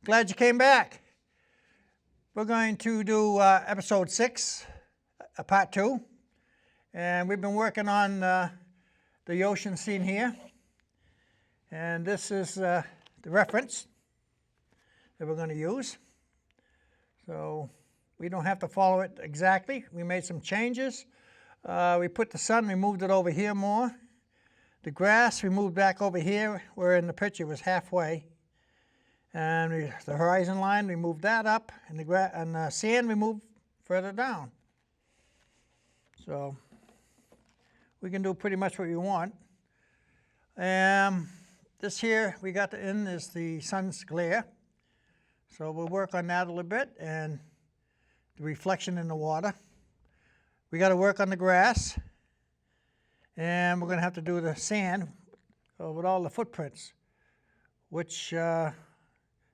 glad you came back. We're going to do episode 6, part 2. And we've been working on the ocean scene here. And this is the reference that we're going to use. So we don't have to follow it exactly. We made some changes. We put the sun, we moved it over here more. The grass we moved back over here, where in the picture it was halfway. And the horizon line, we moved that up, and the sand we moved further down. So we can do pretty much what we want. This here we got in is the sun's glare. So we'll work on that a little bit, and the reflection in the water. We got to work on the grass, and we're going to have to do the sand with all the footprints, which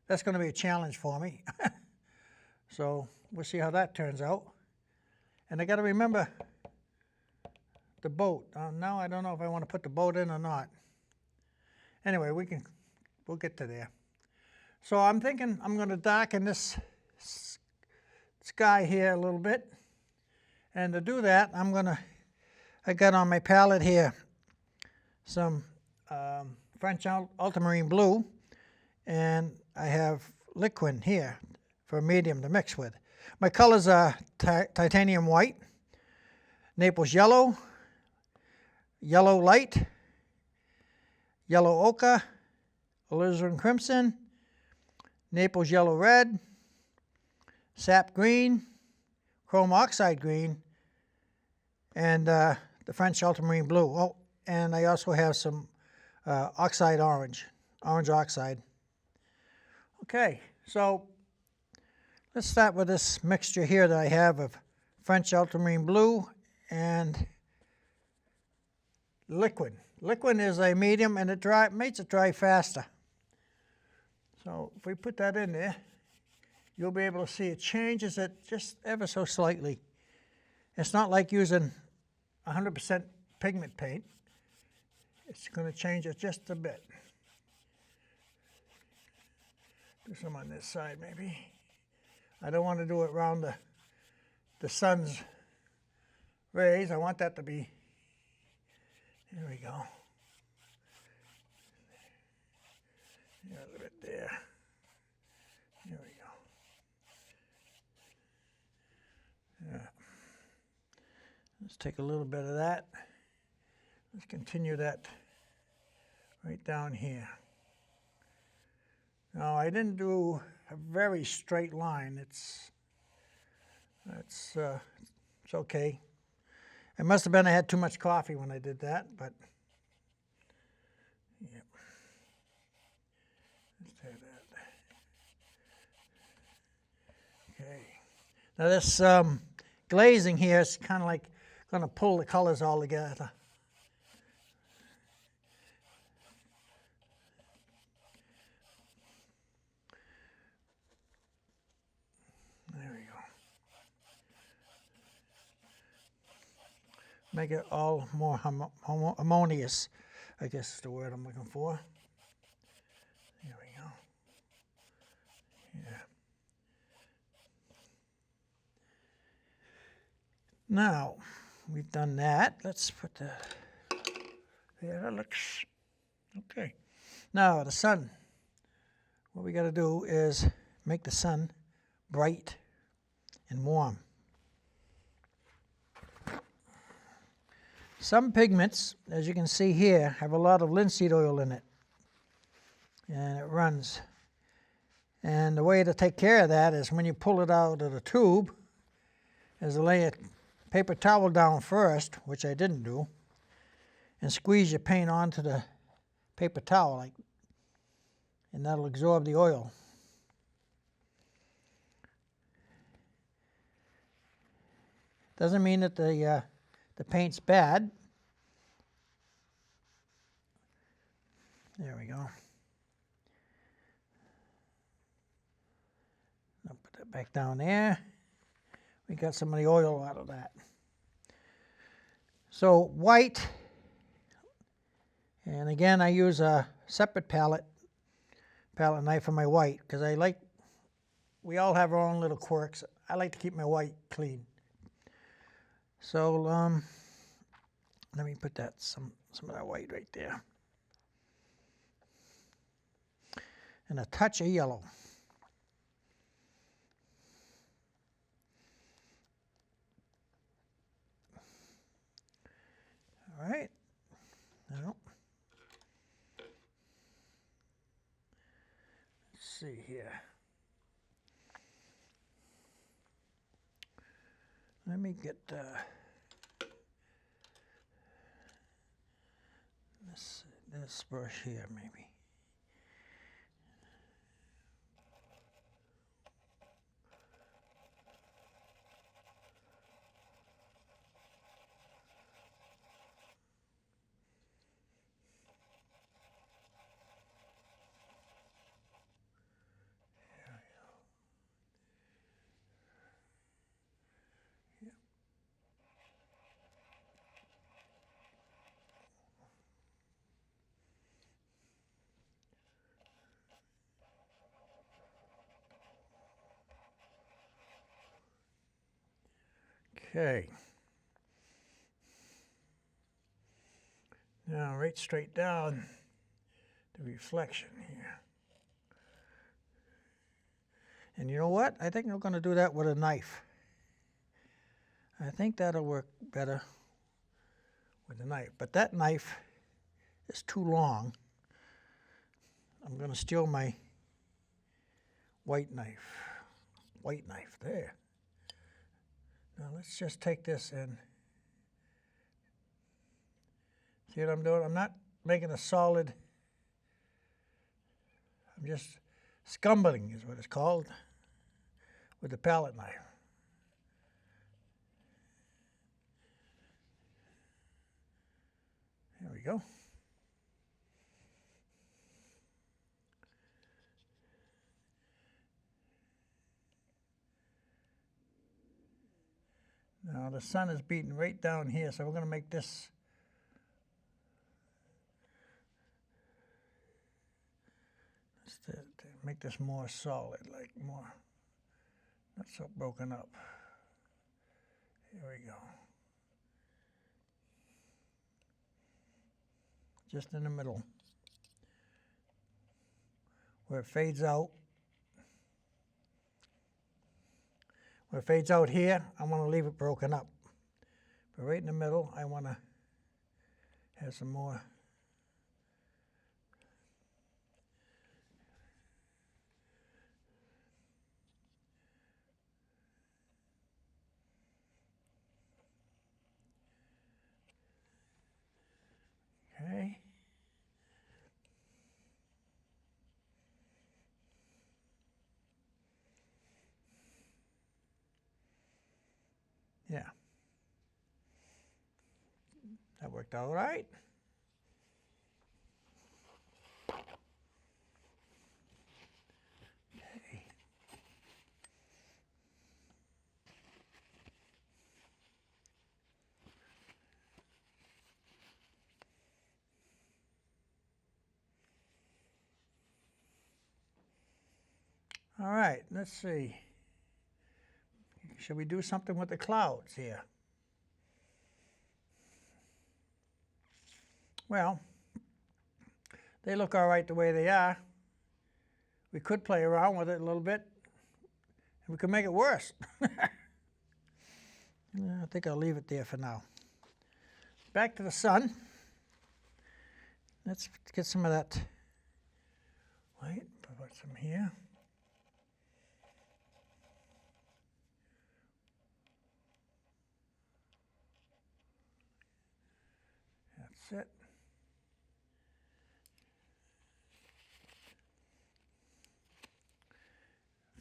that's going to be a challenge for me. So we'll see how that turns out. And I got to remember the boat. Now I don't know if I want to put the boat in or not. Anyway, we'll get to there. So I'm thinking I'm going to darken this sky here a little bit. And to do that, I got on my palette here some French ultramarine blue, and I have liquid here for medium to mix with. My colors are titanium white, Naples yellow, yellow light, yellow ochre, alizarin crimson, Naples yellow red, sap green, chrome oxide green, and the French ultramarine blue. Oh, and I also have some oxide orange oxide. Okay, so let's start with this mixture here that I have of French ultramarine blue and liquid. Liquid is a medium, and it makes it dry faster. So if we put that in there, you'll be able to see it changes it just ever so slightly. It's not like using 100% pigment paint. It's going to change it just a bit. Do some on this side maybe. I don't want to do it around the sun's rays. I want that to be, there we go. Yeah, a little bit there. There we go. Yeah. Let's take a little bit of that. Let's continue that right down here. Now, I didn't do a very straight line. It's okay. It must have been I had too much coffee when I did that, but yeah. Let's try that. Okay. Now this glazing here is kind of like going to pull the colors all together. There we go. Make it all more harmonious, I guess is the word I'm looking for. There we go. Yeah. Now, we've done that. Let's put there, that looks okay. Now, the sun. What we got to do is make the sun bright and warm. Some pigments, as you can see here, have a lot of linseed oil in it, and it runs. And the way to take care of that is when you pull it out of the tube, is to lay a paper towel down first, which I didn't do, and squeeze your paint onto the paper towel, and that'll absorb the oil. Doesn't mean that the paint's bad. There we go. I'll put that back down there. We got some of the oil out of that. So white, and again I use a separate palette knife for my white, because I like we all have our own little quirks. I like to keep my white clean. So let me put that some of that white right there. And a touch of yellow. All right. Now, let's see here. Let me get this brush here, maybe. Okay. Now right straight down the reflection here. And you know what? I think I'm going to do that with a knife. I think that'll work better with a knife. But that knife is too long. I'm going to steal my white knife. White knife, there. Now let's just take this and see what I'm doing? I'm not making a solid, I'm just scumbling is what it's called with the palette knife. There we go. Now the sun is beating right down here, so we're going to make this to make this more solid, like more, not so broken up. Here we go. Just in the middle. Where it fades out. Where it fades out here, I want to leave it broken up. But right in the middle, I want to have some more. Okay. Yeah. That worked all right. Okay. All right, let's see. Should we do something with the clouds here? Well, they look all right the way they are. We could play around with it a little bit, and we could make it worse. I think I'll leave it there for now. Back to the sun. Let's get some of that light, put some here. That's it.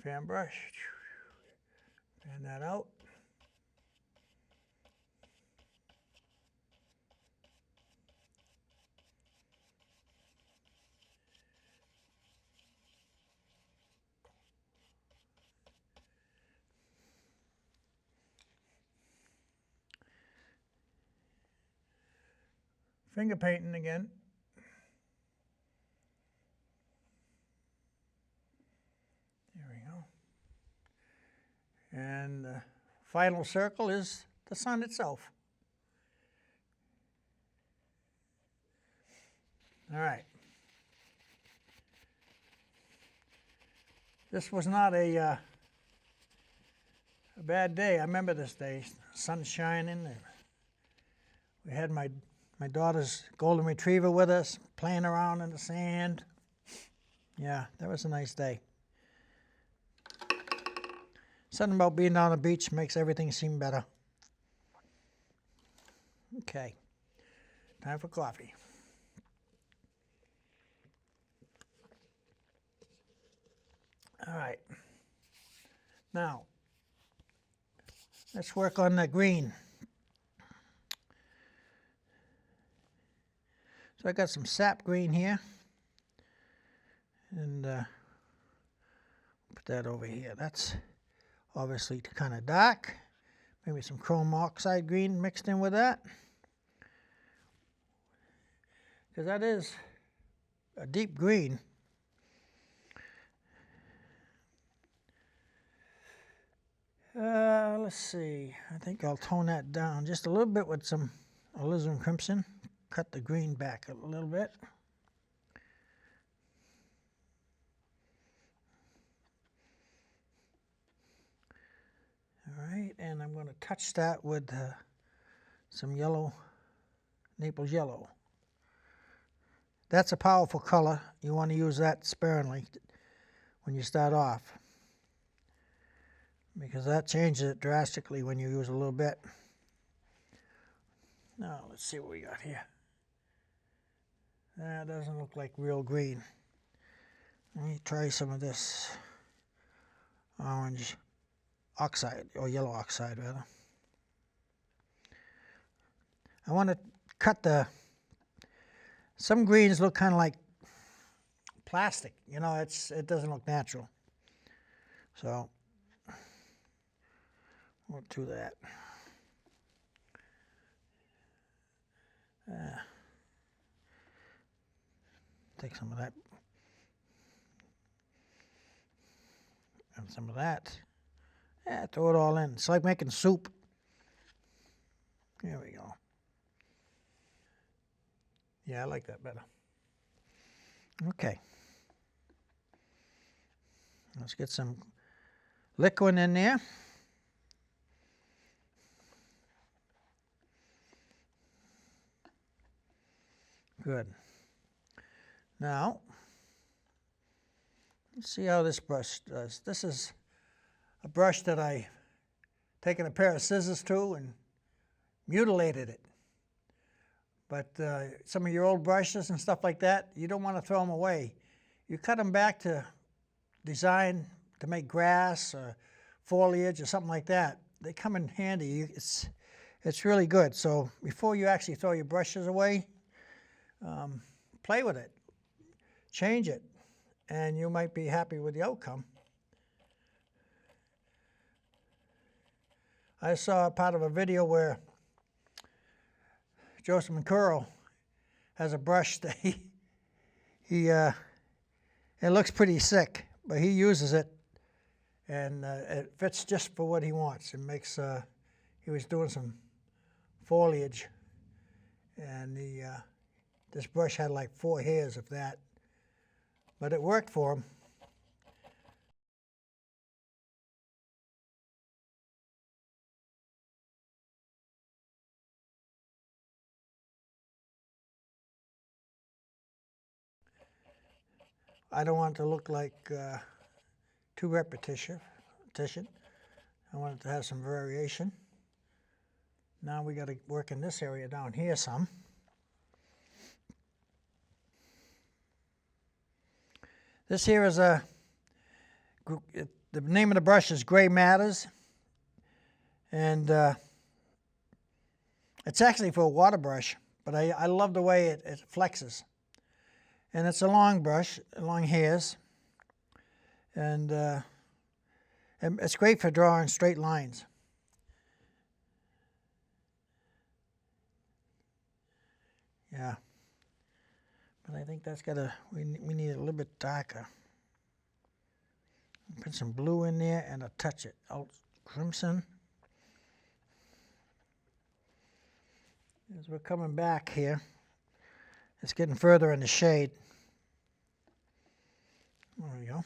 Fan brush. Fan that out. Finger painting again. There we go. And the final circle is the sun itself. All right. This was not a bad day. I remember this day. Sun shining. And we had my daughter's golden retriever with us, playing around in the sand. Yeah, that was a nice day. Something about being on the beach makes everything seem better. Okay, time for coffee. All right. Now, let's work on the green. So I got some sap green here. And put that over here. That's obviously kind of dark. Maybe some chrome oxide green mixed in with that. Because that is a deep green. Let's see. I think I'll tone that down just a little bit with some alizarin crimson. Cut the green back a little bit. All right, and I'm going to touch that with some yellow, Naples yellow. That's a powerful color. You want to use that sparingly when you start off, because that changes it drastically when you use a little bit. Now, let's see what we got here. That doesn't look like real green. Let me try some of this orange oxide, or yellow oxide rather. I want to cut some greens look kind of like plastic, you know, it doesn't look natural. So we'll do that. Take some of that and some of that. Yeah, throw it all in. It's like making soup. There we go. Yeah, I like that better. Okay. Let's get some liquid in there. Good. Now, let's see how this brush does. This is a brush that I taken a pair of scissors to and mutilated it. But some of your old brushes and stuff like that, you don't want to throw them away. You cut them back to design to make grass or foliage or something like that. They come in handy. It's really good. So before you actually throw your brushes away, play with it, change it, and you might be happy with the outcome. I saw part of a video where Joseph McCurl has a brush that it looks pretty sick, but he uses it, and it fits just for what he wants. It makes, he was doing some foliage, and this brush had like 4 hairs of that, but it worked for him. I don't want it to look like too repetition. I want it to have some variation. Now we got to work in this area down here some. This here is the name of the brush is Gray Matters, and it's actually for a water brush, but I love the way it flexes. And it's a long brush, long hairs, and it's great for drawing straight lines. Yeah, but I think that's we need it a little bit darker. Put some blue in there and a touch it. crimson. As we're coming back here, it's getting further in the shade. There we go.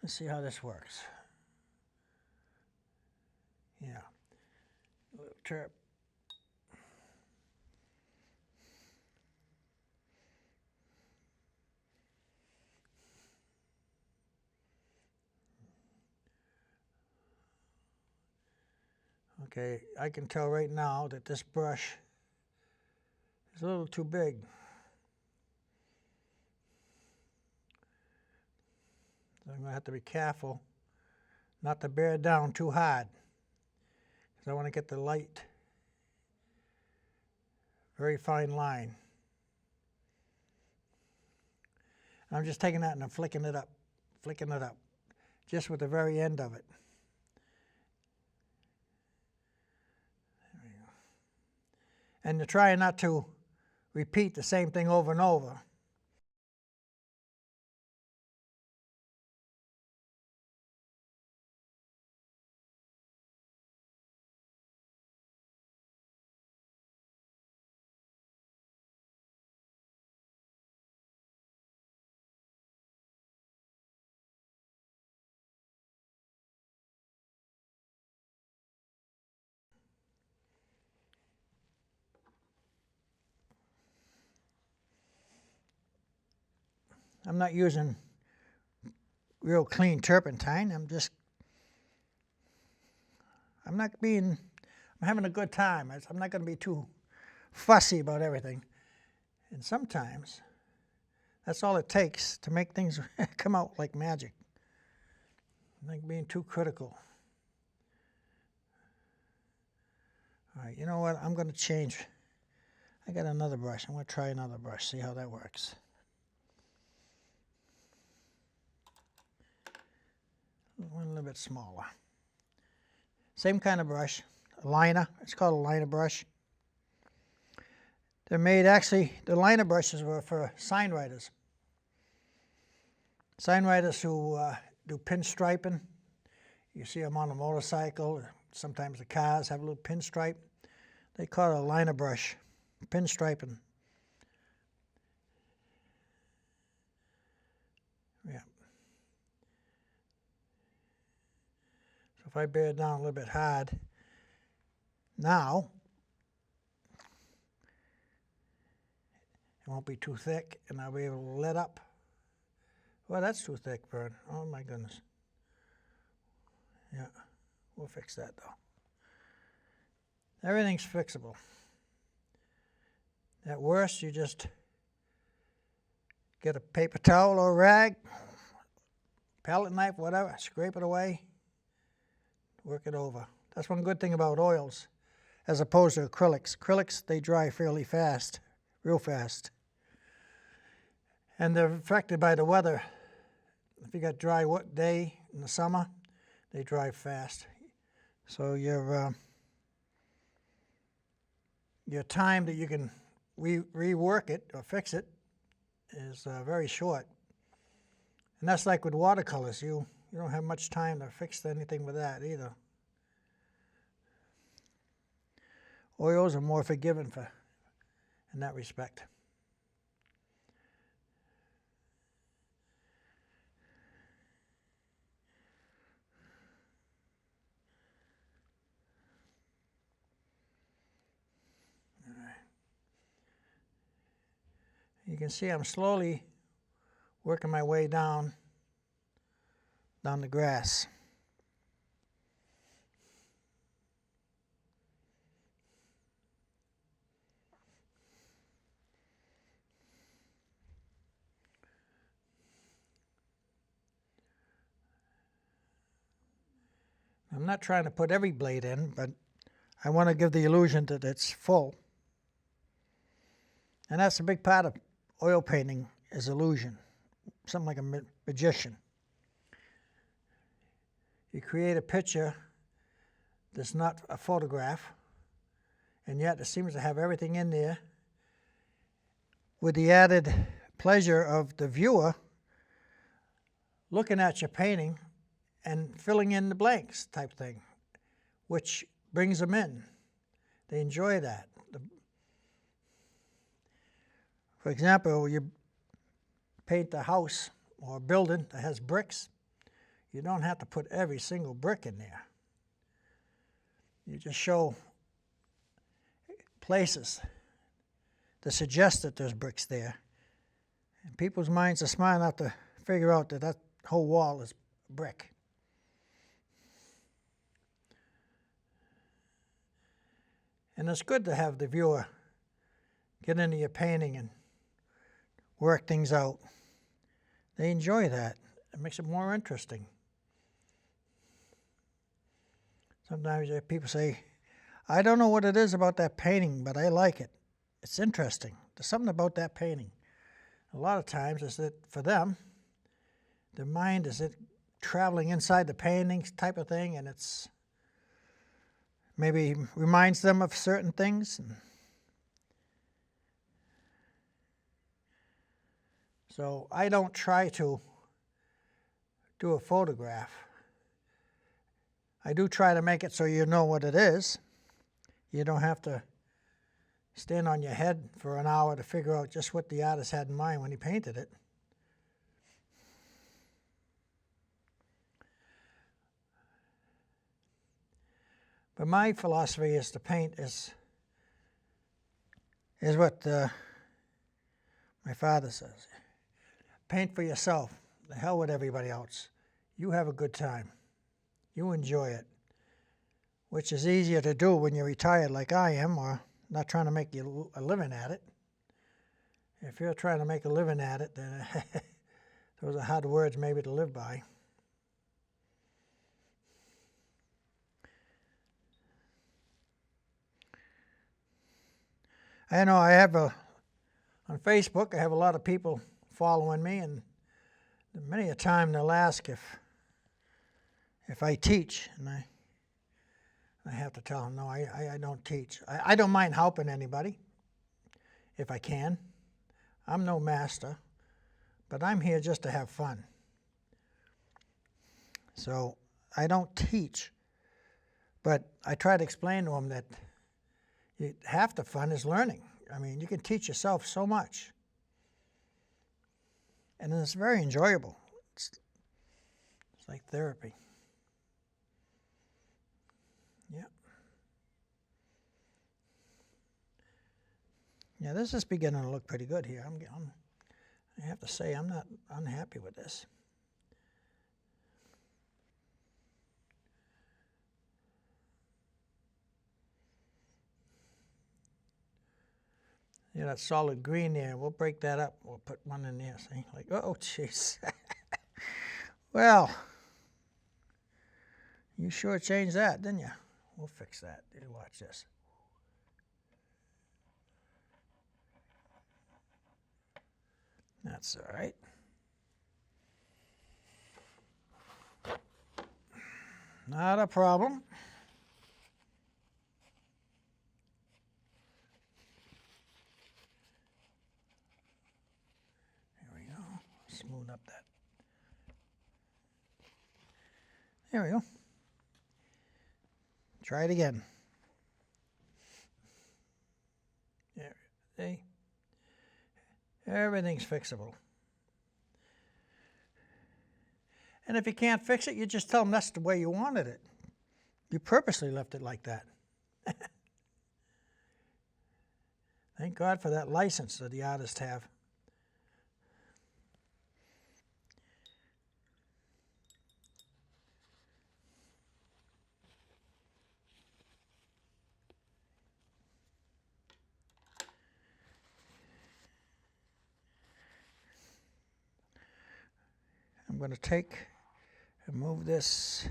Let's see how this works. Yeah, a little chirp. Okay, I can tell right now that this brush is a little too big. So I'm going to have to be careful not to bear down too hard, because I want to get the light, very fine line. I'm just taking that and I'm flicking it up, just with the very end of it. There we go. And you're trying not to repeat the same thing over and over. I'm not using real clean turpentine. I'm having a good time. I'm not going to be too fussy about everything. And sometimes that's all it takes to make things come out like magic. I'm not being too critical. All right, you know what? I'm going to change. I got another brush. I'm going to try another brush, see how that works. One a little bit smaller. Same kind of brush, a liner. It's called a liner brush. They're made, actually, the liner brushes were for sign writers. Sign writers who do pinstriping. You see them on a motorcycle, or sometimes the cars have a little pinstripe. They call it a liner brush, pinstriping. Yeah. So if I bear it down a little bit hard, now it won't be too thick, and I'll be able to let up. Well, that's too thick, Verne. Oh my goodness. Yeah, we'll fix that though. Everything's fixable. At worst, you just get a paper towel or a rag, palette knife, whatever, scrape it away, work it over. That's one good thing about oils, as opposed to acrylics. Acrylics, they dry fairly fast, real fast. And they're affected by the weather. If you got dry day in the summer, they dry fast. So your time that you can rework it or fix it is very short. And that's like with watercolors. You don't have much time to fix anything with that either. Oils are more forgiving in that respect. You can see I'm slowly working my way down the grass. I'm not trying to put every blade in, but I want to give the illusion that it's full. And that's a big part of oil painting, is illusion, something like a magician. You create a picture that's not a photograph, and yet it seems to have everything in there, with the added pleasure of the viewer looking at your painting and filling in the blanks type thing, which brings them in. They enjoy that. For example, you paint a house or a building that has bricks, you don't have to put every single brick in there. You just show places to suggest that there's bricks there. And people's minds are smart enough to figure out that that whole wall is brick. And it's good to have the viewer get into your painting and work things out. They enjoy that. It makes it more interesting. Sometimes people say, I don't know what it is about that painting, but I like it. It's interesting. There's something about that painting. A lot of times is that for them, their mind is traveling inside the painting type of thing, and it's maybe reminds them of certain things. So I don't try to do a photograph. I do try to make it so you know what it is. You don't have to stand on your head for an hour to figure out just what the artist had in mind when he painted it. But my philosophy is to paint is what my father says. Paint for yourself. The hell with everybody else. You have a good time. You enjoy it, which is easier to do when you're retired like I am, or not trying to make you a living at it. If you're trying to make a living at it, then those are hard words maybe to live by. I know I have on Facebook, I have a lot of people following me, and many a time they'll ask if I teach, and I have to tell them, no, I don't teach. I don't mind helping anybody if I can. I'm no master, but I'm here just to have fun. So I don't teach, but I try to explain to them that half the fun is learning. I mean, you can teach yourself so much. And it's very enjoyable. It's like therapy. Yeah. Yeah, this is beginning to look pretty good here. I have to say, I'm not unhappy with this. Yeah, that solid green there, we'll break that up. We'll put one in there, see? Like, oh, jeez. Well, you sure changed that, didn't you? We'll fix that. You watch this. That's all right. Not a problem. Smooth up that. There we go. Try it again. There, see? Everything's fixable. And if you can't fix it, you just tell them that's the way you wanted it. You purposely left it like that. Thank God for that license that the artists have. I'm going to take and move this.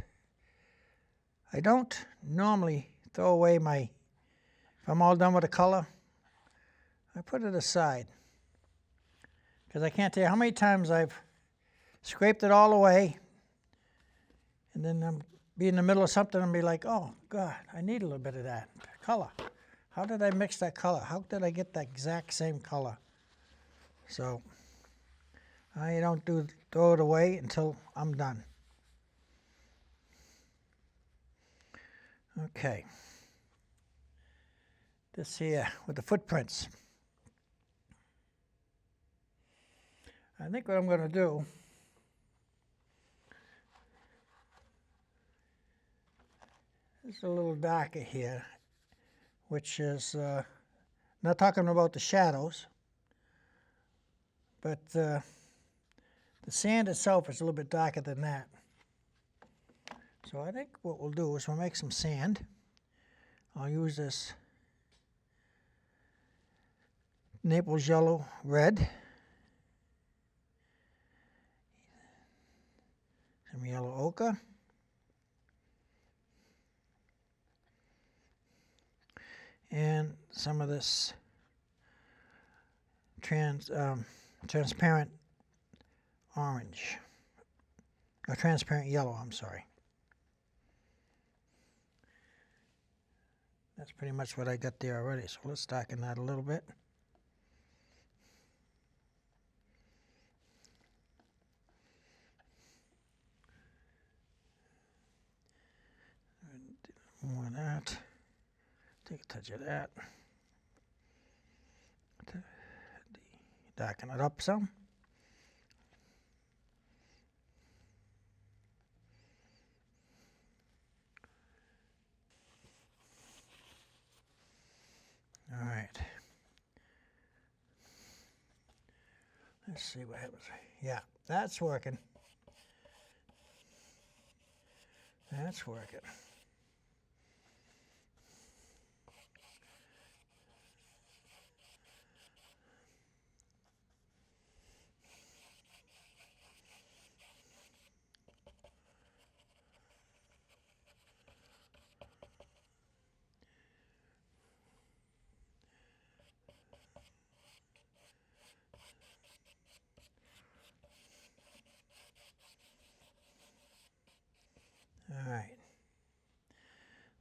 I don't normally throw away if I'm all done with the color, I put it aside. Because I can't tell you how many times I've scraped it all away, and then I'm be in the middle of something and be like, oh, God, I need a little bit of that color. How did I mix that color? How did I get the exact same color? So I don't throw it away until I'm done. Okay. This here with the footprints. I think what I'm going to do is a little darker here, which is not talking about the shadows, but the sand itself is a little bit darker than that. So I think what we'll do is we'll make some sand. I'll use this Naples yellow red, some yellow ochre, and some of this transparent orange, or transparent yellow, I'm sorry. That's pretty much what I got there already, so let's darken that a little bit. More of that. Take a touch of that. Darken it up some. All right. Let's see what happens. Yeah, that's working. That's working. All right.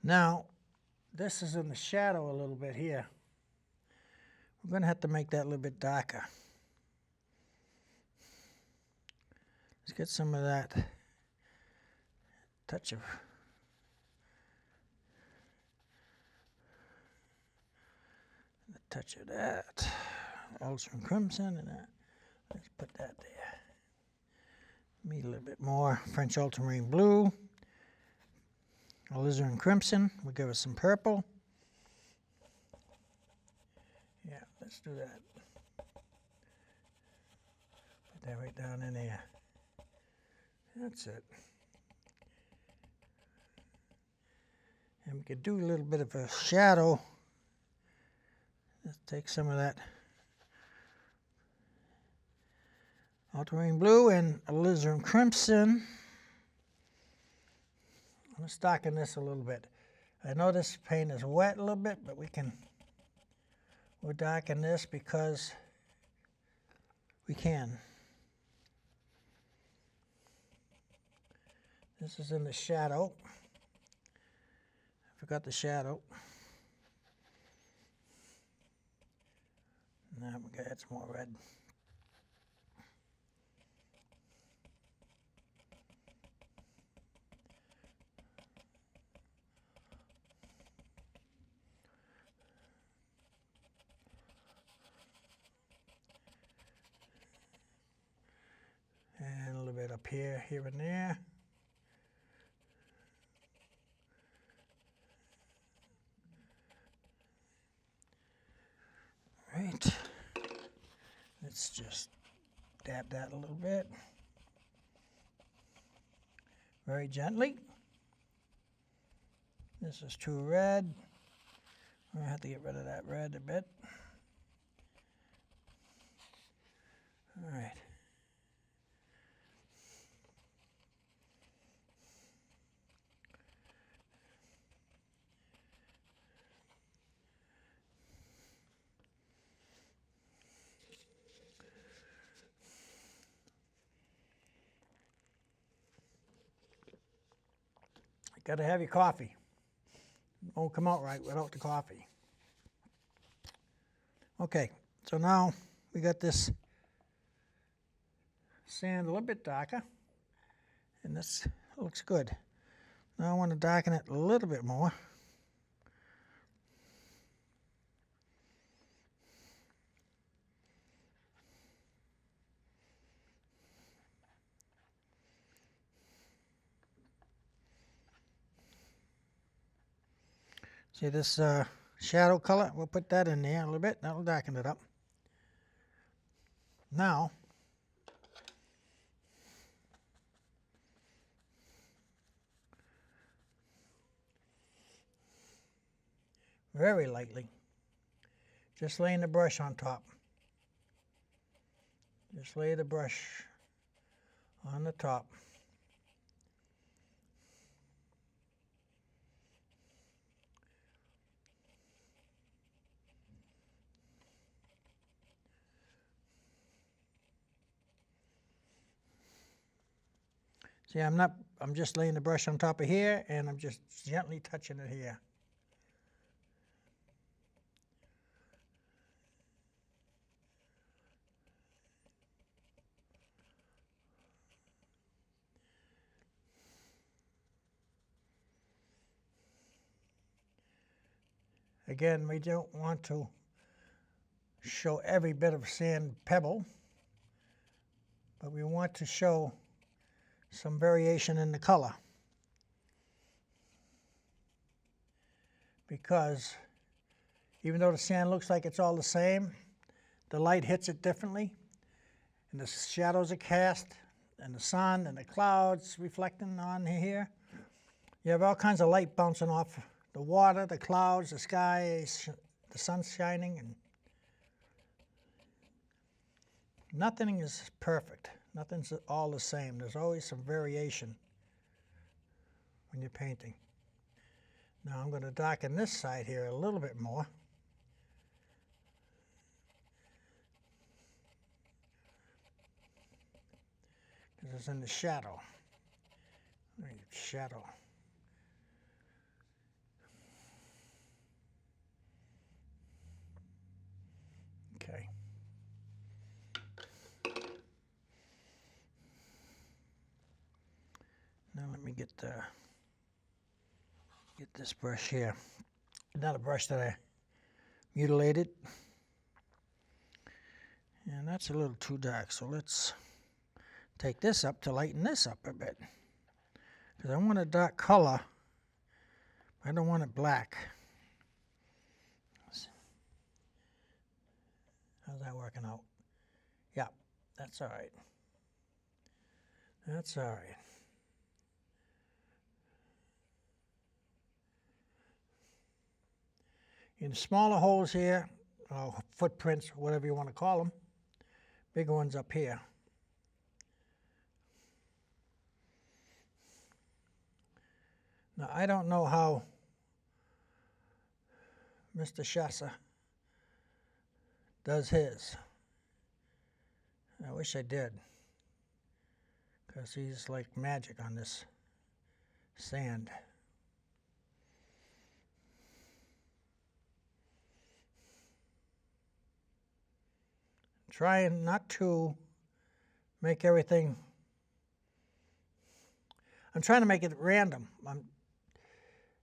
Now, this is in the shadow a little bit here. We're going to have to make that a little bit darker. Let's get some of that touch of that ultra crimson and that. Let's put that there. Need a little bit more French ultramarine blue. Alizarin crimson. We'll give us some purple. Yeah, let's do that. Put that right down in there. That's it. And we could do a little bit of a shadow. Let's take some of that ultramarine blue and alizarin crimson. Let's darken this a little bit. I know this paint is wet a little bit, but we'll darken this because we can. This is in the shadow. I forgot the shadow. Now we gotta add some more red. And a little bit up here, here and there. Right. Let's just dab that a little bit. Very gently. This is too red. I'm going to have to get rid of that red a bit. All right. Got to have your coffee. It won't come out right without the coffee. Okay, so now we got this sand a little bit darker, and this looks good. Now I want to darken it a little bit more. See this shadow color? We'll put that in there a little bit. That'll darken it up. Now, very lightly, just laying the brush on top. Just lay the brush on the top. See, I'm just laying the brush on top of here, and I'm just gently touching it here. Again, we don't want to show every bit of sand pebble, but we want to show some variation in the color, because even though the sand looks like it's all the same, the light hits it differently, and the shadows are cast, and the sun and the clouds reflecting on here. You have all kinds of light bouncing off the water, the clouds, the sky, the sun's shining, and nothing is perfect. Nothing's all the same. There's always some variation when you're painting. Now I'm going to darken this side here a little bit more. Because it's in the shadow. Shadow. Okay. Now let me get this brush here. Not a brush that I mutilated. And that's a little too dark, so let's take this up to lighten this up a bit. Because I want a dark color. I don't want it black. How's that working out? Yeah, that's all right. That's all right. In smaller holes here, or footprints, whatever you want to call them, bigger ones up here. Now, I don't know how Mr. Shasa does his. I wish I did, because he's like magic on this sand. Trying not to make everything, I'm trying to make it random.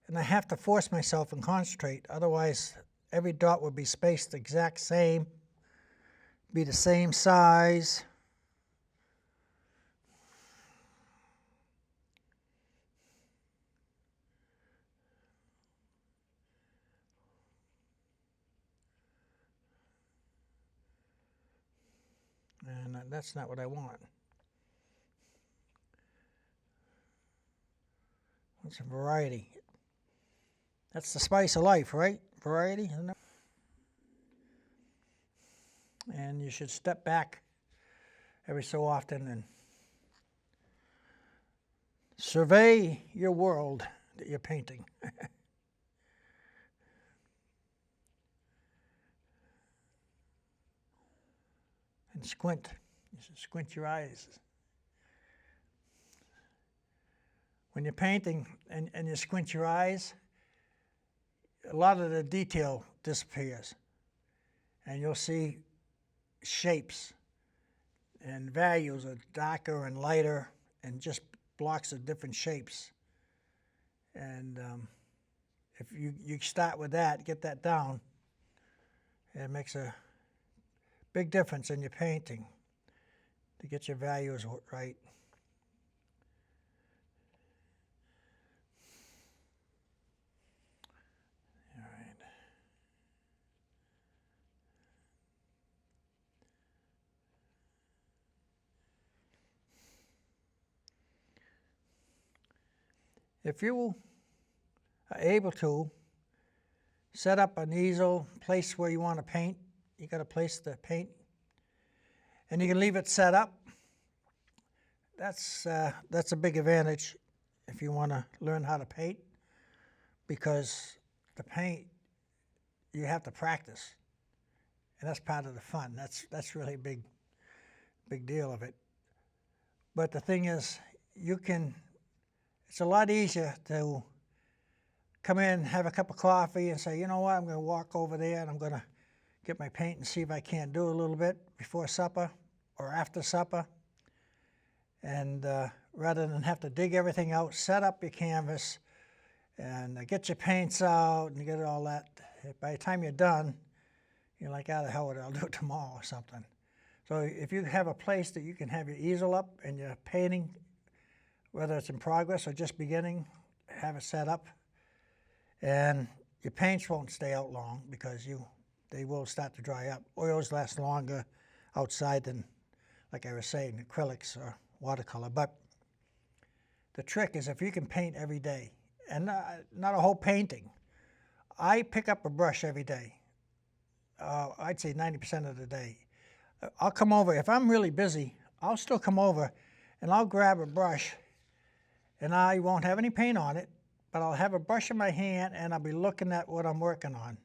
And I have to force myself and concentrate, otherwise every dot would be spaced the exact same, be the same size. And that's not what I want. I want some variety. That's the spice of life, right? Variety, isn't it? And you should step back every so often and survey your world that you're painting. And squint. You should squint your eyes. When you're painting and you squint your eyes, a lot of the detail disappears. And you'll see shapes and values are darker and lighter and just blocks of different shapes. And if you start with that, get that down, it makes a big difference in your painting to get your values right. All right. If you are able to, set up an easel, place where you want to paint. You got to place the paint, and you can leave it set up. That's a big advantage if you want to learn how to paint, because the paint you have to practice, and that's part of the fun. That's really a big deal of it. But the thing is, it's a lot easier to come in, have a cup of coffee, and say, you know what, I'm going to walk over there and I'm going to get my paint and see if I can't do a little bit before supper or after supper. And rather than have to dig everything out, set up your canvas and get your paints out and get all that. By the time you're done, you're like, how the hell would I do it tomorrow or something? So if you have a place that you can have your easel up and you're painting, whether it's in progress or just beginning, have it set up. And your paints won't stay out long because they will start to dry up. Oils last longer outside than, like I was saying, acrylics or watercolor. But the trick is if you can paint every day, and not a whole painting. I pick up a brush every day. I'd say 90% of the day. I'll come over. If I'm really busy, I'll still come over and I'll grab a brush, and I won't have any paint on it, but I'll have a brush in my hand and I'll be looking at what I'm working on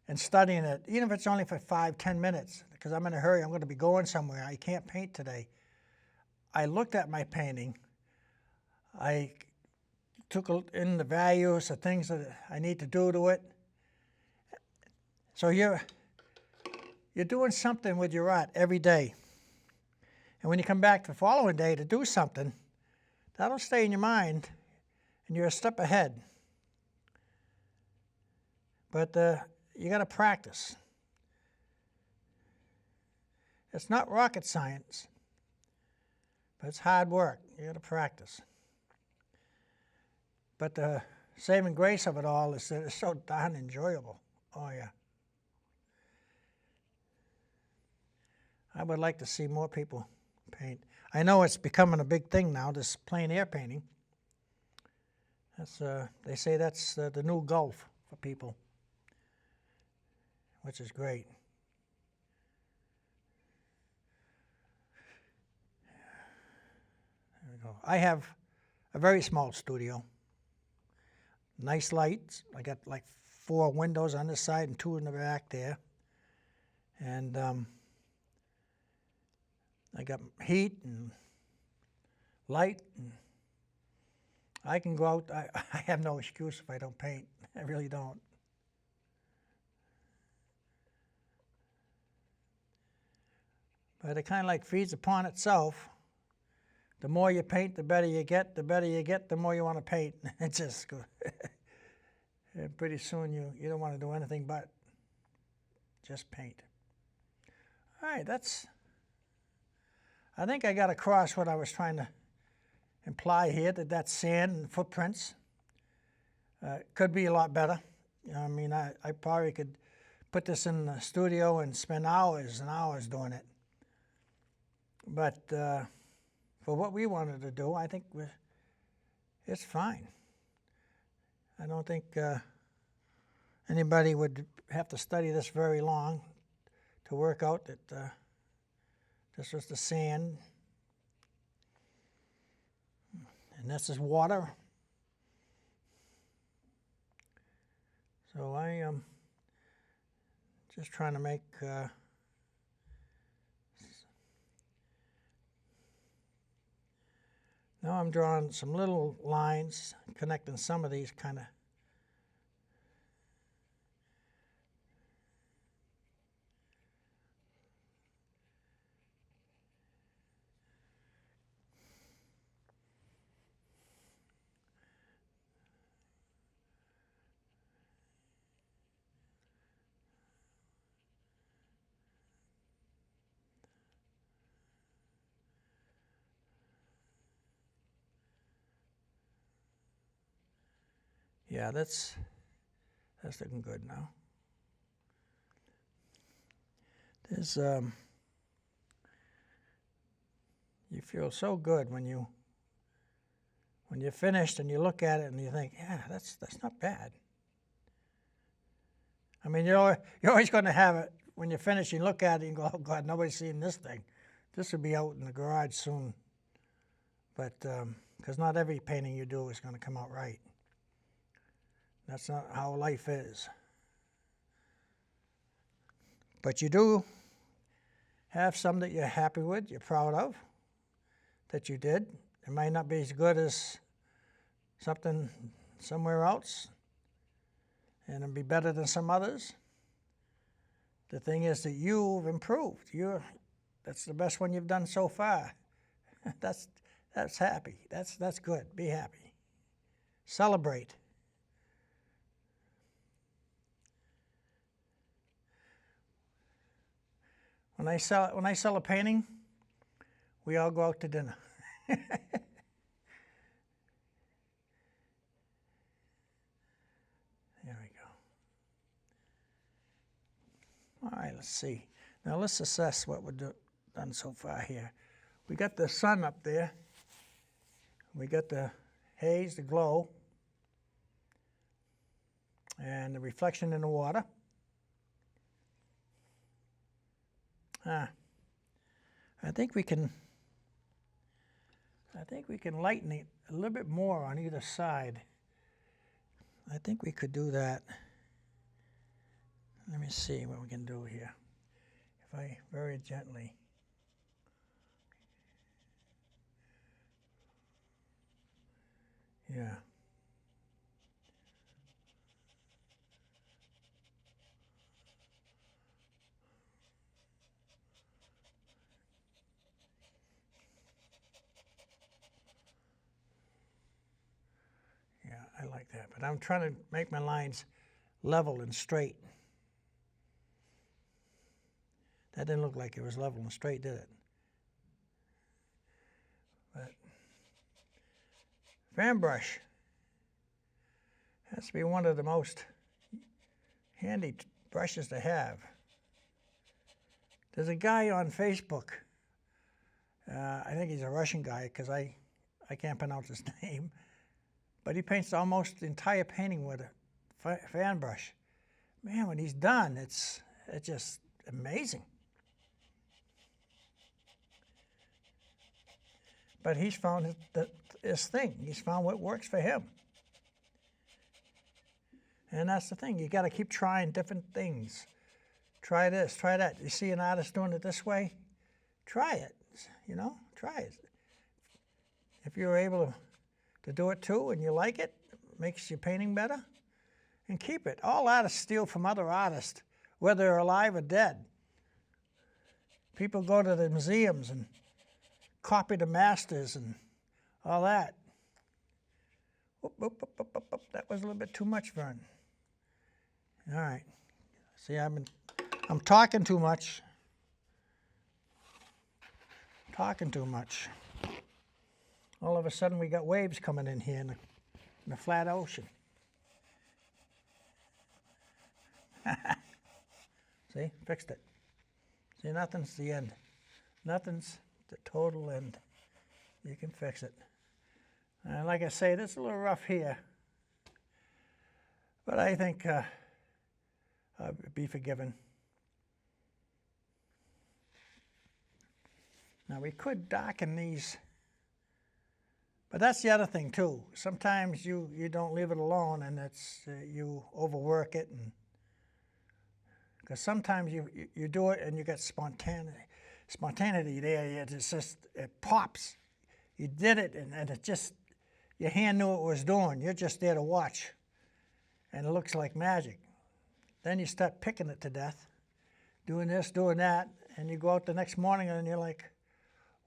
and studying it, even if it's only for 5-10 minutes, because I'm in a hurry. I'm going to be going somewhere. I can't paint today. I looked at my painting. I took in the values, the things that I need to do to it. So you're doing something with your art every day. And when you come back the following day to do something, that'll stay in your mind, and you're a step ahead. But you got to practice. It's not rocket science, but it's hard work. You got to practice. But the saving grace of it all is that it's so darn enjoyable. Oh, yeah. I would like to see more people paint. I know it's becoming a big thing now, this plein air painting. That's they say that's the new golf for people, which is great. There we go. I have a very small studio. Nice lights. I got like 4 windows on this side and 2 in the back there. And I got heat and light, and I can go out. I have no excuse if I don't paint. I really don't. But it kind of like feeds upon itself. The more you paint, the better you get. The better you get, the more you want to paint. It's just good. And pretty soon you don't want to do anything but just paint. All right, I think I got across what I was trying to imply here, that's sand and footprints. Could be a lot better. I mean, I probably could put this in the studio and spend hours and hours doing it. But for what we wanted to do, I think it's fine. I don't think anybody would have to study this very long to work out that this was the sand, and this is water. So I am just trying to make now I'm drawing some little lines connecting some of these kind of Yeah, that's looking good now. There's you feel so good when you're finished and you look at it and you think, yeah, that's not bad. I mean, you're always going to have it when you finish. You look at it and go, oh God, nobody's seen this thing. This will be out in the garage soon. But because not every painting you do is going to come out right. That's not how life is. But you do have some that you're happy with, you're proud of, that you did. It might not be as good as something somewhere else, and it'll be better than some others. The thing is that you've improved. That's the best one you've done so far. That's happy. That's good. Be happy. Celebrate. When I sell a painting, we all go out to dinner. There we go. All right, let's see. Now let's assess what we've done so far here. We got the sun up there. We got the haze, the glow, and the reflection in the water. I think we can lighten it a little bit more on either side. I think we could do that. Let me see what we can do here. If I very gently. Yeah. Yeah, I like that. But I'm trying to make my lines level and straight. That didn't look like it was level and straight, did it? But fan brush has to be one of the most handy brushes to have. There's a guy on Facebook, I think he's a Russian guy because I can't pronounce his name, but he paints almost the entire painting with a fan brush. Man, when he's done, it's just amazing. But he's found his thing. He's found what works for him. And that's the thing. You got to keep trying different things. Try this, try that. You see an artist doing it this way? Try it. Try it. If you're able to do it too and you like it, makes your painting better, and keep it. All artists steal from other artists, whether they're alive or dead. People go to the museums and copy the masters and all that. That was a little bit too much, Verne. All right. See, I'm talking too much. Talking too much. All of a sudden, we got waves coming in here in the flat ocean. See, fixed it. See, nothing's the end. Nothing's the total end. You can fix it. And like I say, this is a little rough here, but I think I'll be forgiven. Now we could darken these, but that's the other thing too. Sometimes you don't leave it alone, and it's you overwork it, and because sometimes you do it and you get spontaneity there. It's just, it pops. You did it, and it just, your hand knew what it was doing. You're just there to watch, and it looks like magic. Then you start picking it to death, doing this, doing that, and you go out the next morning and you're like,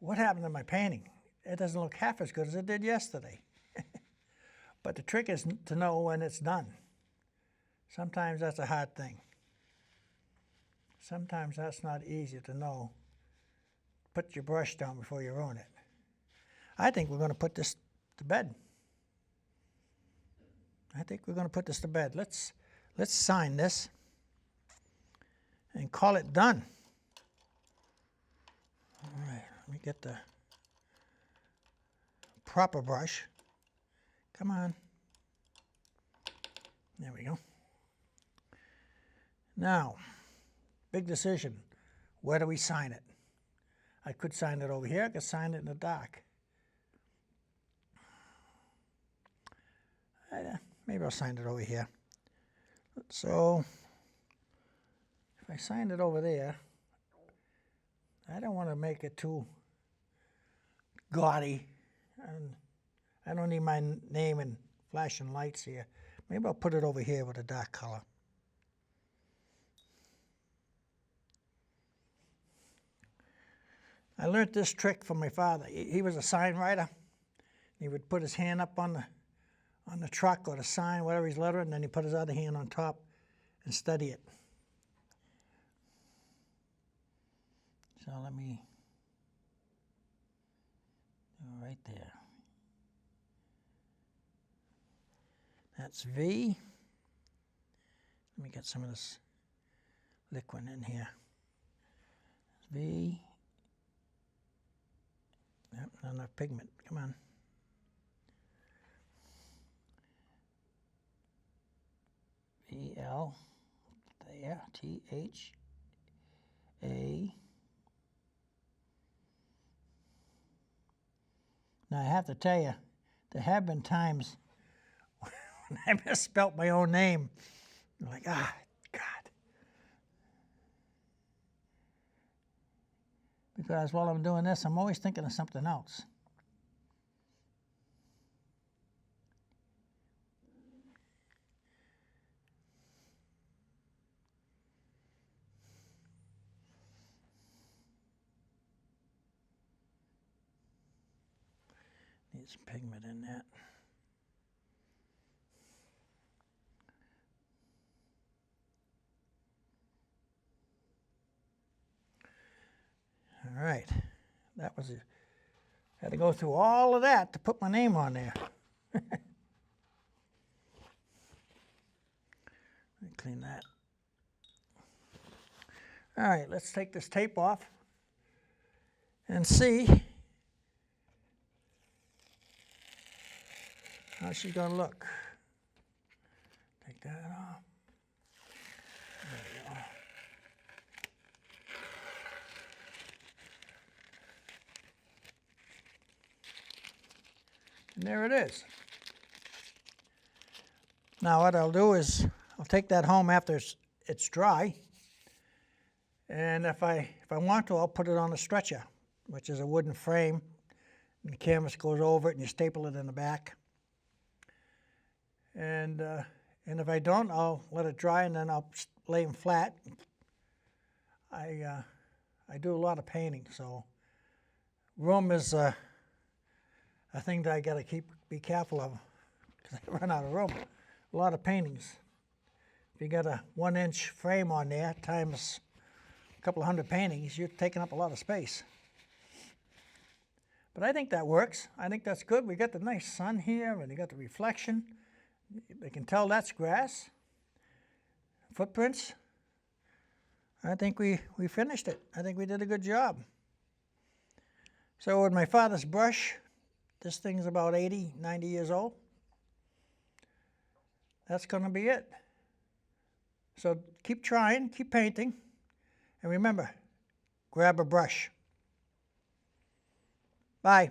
what happened to my painting? It doesn't look half as good as it did yesterday. But the trick is to know when it's done. Sometimes that's a hard thing. Sometimes that's not easy to know. Put your brush down before you ruin it. I think we're going to put this to bed. I think we're going to put this to bed. Let's sign this and call it done. All right, let me get the proper brush. Come on. There we go. Now, big decision. Where do we sign it? I could sign it over here. I could sign it in the dark. Maybe I'll sign it over here. So, if I sign it over there, I don't want to make it too gaudy. And I don't need my name and flashing lights here. Maybe I'll put it over here with a dark color. I learned this trick from my father. He was a sign writer. He would put his hand up on the truck or the sign, whatever he's lettering, and then he put his other hand on top and study it. So let me go right there. That's V. Let me get some of this liquid in here. V. Yep, not enough pigment. Come on. VL. There. THA. Now I have to tell you, there have been times when I misspelt my own name. I'm like, God. Because while I'm doing this, I'm always thinking of something else. Need some pigment in that. All right, that was it. Had to go through all of that to put my name on there. Let me clean that. All right, let's take this tape off and see how she's going to look. Take that off. There we go. And there it is. Now what I'll do is I'll take that home after it's dry, and if I want to, I'll put it on a stretcher, which is a wooden frame, and the canvas goes over it, and you staple it in the back. And if I don't, I'll let it dry, and then I'll lay them flat. I do a lot of painting, so room is a thing that I got to be careful of, because I run out of room. A lot of paintings. If you got a 1-inch frame on there times a couple of hundred paintings, you're taking up a lot of space. But I think that works. I think that's good. We got the nice sun here, and you got the reflection. They can tell that's grass. Footprints. I think we finished it. I think we did a good job. So with my father's brush, this thing's about 80, 90 years old. That's going to be it. So keep trying, keep painting, and remember, grab a brush. Bye.